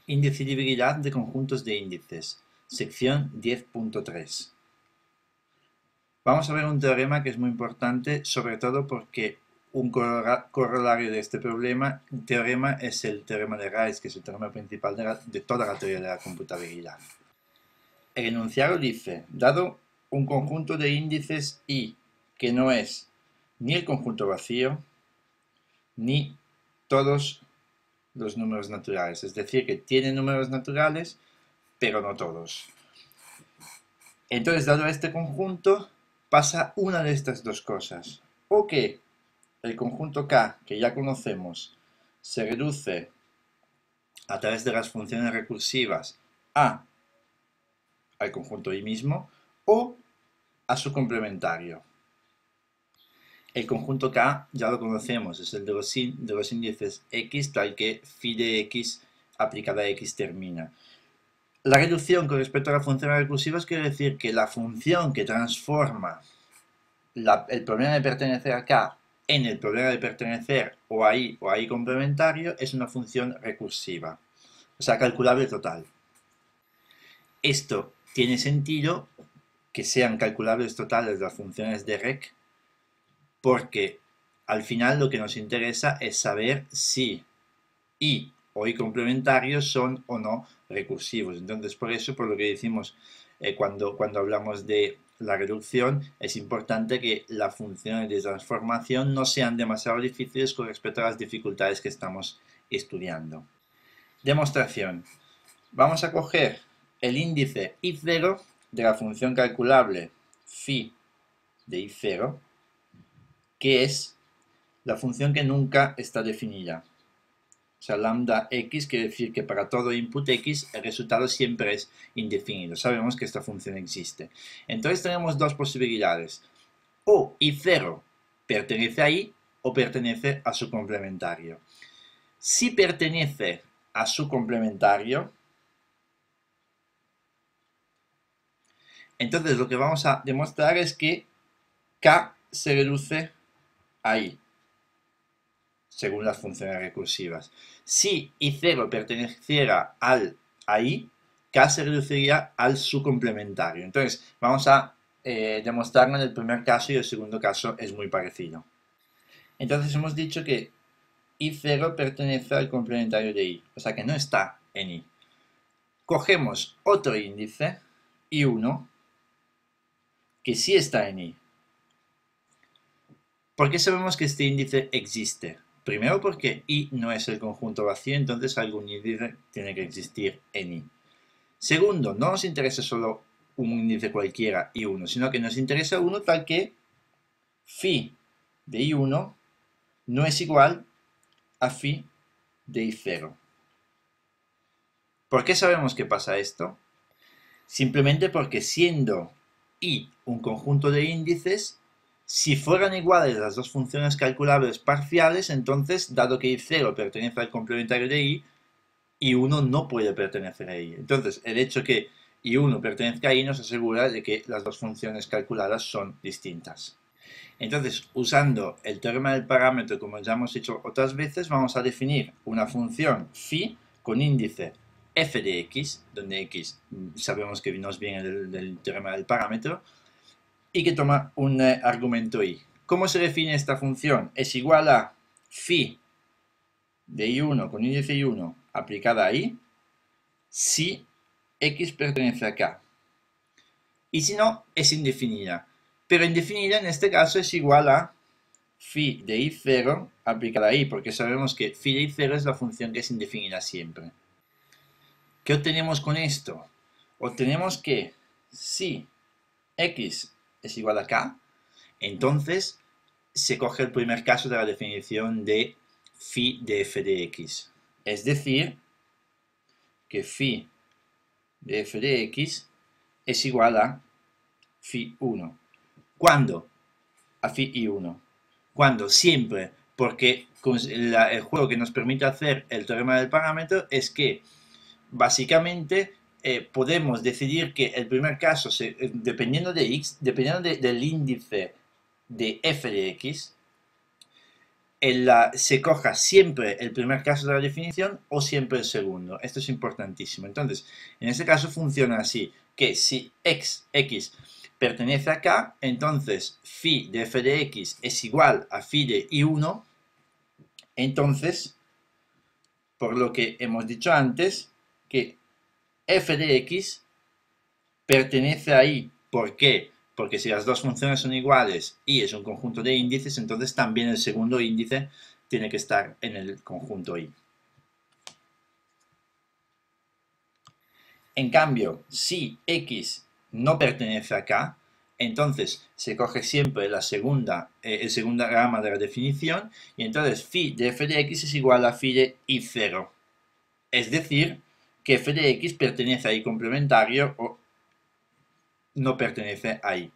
Indecidibilidad de conjuntos de índices, sección 10.3. Vamos a ver un teorema que es muy importante, sobre todo porque un corolario de este teorema es el teorema de Rice, que es el teorema principal de toda la teoría de la computabilidad. El enunciado dice, dado un conjunto de índices I que no es ni el conjunto vacío, ni todos los números naturales, es decir, que tiene números naturales, pero no todos. Entonces, dado este conjunto, pasa una de estas dos cosas. O que el conjunto K, que ya conocemos, se reduce a través de las funciones recursivas al conjunto I mismo, o a su complementario. El conjunto K ya lo conocemos, es el de los índices X, tal que phi de X aplicada a X termina. La reducción con respecto a las funciones recursivas quiere decir que la función que transforma el problema de pertenecer a K en el problema de pertenecer o a I complementario es una función recursiva, o sea, calculable total. Esto tiene sentido que sean calculables totales las funciones de rec, porque al final lo que nos interesa es saber si I o I complementarios son o no recursivos. Entonces, por eso, por lo que decimos cuando hablamos de la reducción, es importante que las funciones de transformación no sean demasiado difíciles con respecto a las dificultades que estamos estudiando. Demostración. Vamos a coger el índice I0 de la función calculable phi de I0, que es la función que nunca está definida. O sea, lambda x quiere decir que para todo input x el resultado siempre es indefinido. Sabemos que esta función existe. Entonces tenemos dos posibilidades. O I0 pertenece a I o pertenece a su complementario. Si pertenece a su complementario, entonces lo que vamos a demostrar es que K se reduce a I, según las funciones recursivas. Si I0 perteneciera a I, K se reduciría al su complementario. Entonces, vamos a demostrarlo en el primer caso y el segundo caso es muy parecido. Entonces, hemos dicho que I0 pertenece al complementario de I, o sea que no está en I. Cogemos otro índice, I1, que sí está en I. ¿Por qué sabemos que este índice existe? Primero porque I no es el conjunto vacío, entonces algún índice tiene que existir en I. Segundo, no nos interesa solo un índice cualquiera, I1, sino que nos interesa uno tal que phi de I1 no es igual a phi de I0. ¿Por qué sabemos que pasa esto? Simplemente porque siendo I un conjunto de índices, si fueran iguales las dos funciones calculables parciales, entonces, dado que I0 pertenece al complementario de I, I1 no puede pertenecer a I. Entonces, el hecho que I1 pertenezca a I nos asegura de que las dos funciones calculadas son distintas. Entonces, usando el teorema del parámetro, como ya hemos hecho otras veces, vamos a definir una función phi con índice f de x, donde x sabemos que nos viene del teorema del parámetro, y que toma un argumento i. ¿Cómo se define esta función? Es igual a phi de i1 con índice i1 aplicada a i si x pertenece a k. Y si no, es indefinida. Pero indefinida en este caso es igual a phi de i0 aplicada a i, porque sabemos que phi de i0 es la función que es indefinida siempre. ¿Qué obtenemos con esto? Obtenemos que si x es igual a k, entonces se coge el primer caso de la definición de phi de f de x. Es decir, que phi de f de x es igual a phi 1. ¿Cuándo? A phi i1. ¿Cuándo? Siempre, porque el juego que nos permite hacer el teorema del parámetro es que básicamente podemos decidir que el primer caso, dependiendo de x, dependiendo del índice de f de x, se coja siempre el primer caso de la definición o siempre el segundo. Esto es importantísimo. Entonces, en este caso funciona así, que si x pertenece a K, entonces phi de f de x es igual a phi de I1, entonces, por lo que hemos dicho antes, que f de x pertenece a I. ¿Por qué? Porque si las dos funciones son iguales y es un conjunto de índices, entonces también el segundo índice tiene que estar en el conjunto I. En cambio, si x no pertenece a K, entonces se coge siempre el segundo grama de la definición y entonces phi de f de x es igual a phi de I0. Es decir, que f de x pertenece a I complementario o no pertenece a I.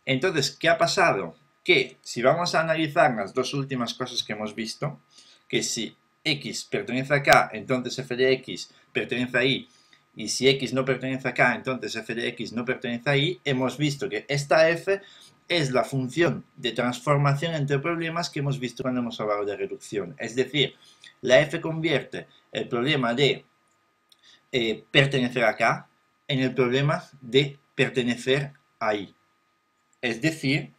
Entonces, ¿qué ha pasado? Que si vamos a analizar las dos últimas cosas que hemos visto, que si x pertenece a K, entonces f de x pertenece a I, y si x no pertenece a K, entonces f de x no pertenece a I, hemos visto que esta f es la función de transformación entre problemas que hemos visto cuando hemos hablado de reducción. Es decir, la f convierte el problema de pertenecer a K en el problema de pertenecer a I. Es decir,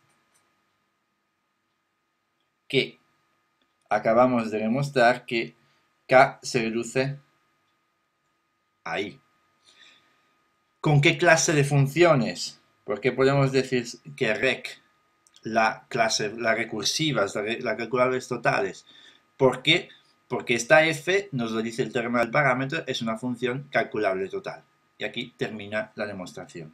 que acabamos de demostrar que K se reduce a I. ¿Con qué clase de funciones? Porque podemos decir que rec, la recursiva, las calculables totales. ¿Por qué? Porque esta f, nos lo dice el teorema del parámetro, es una función calculable total. Y aquí termina la demostración.